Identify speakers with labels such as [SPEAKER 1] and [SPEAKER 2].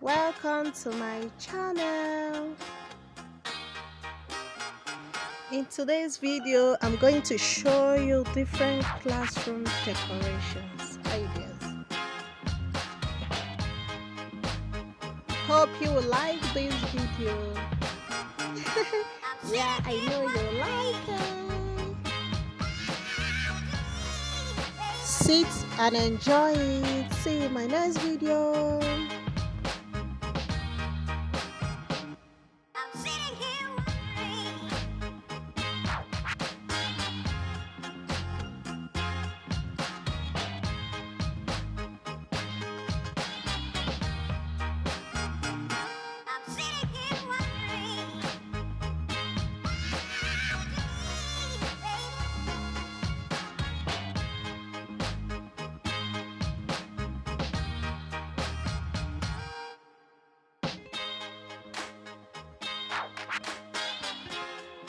[SPEAKER 1] Welcome to my channel. In today's video, I'm going to show you different classroom decorations ideas. Hope you will like this video. Yeah, I know you like it. Sit and enjoy it. See you in my next video.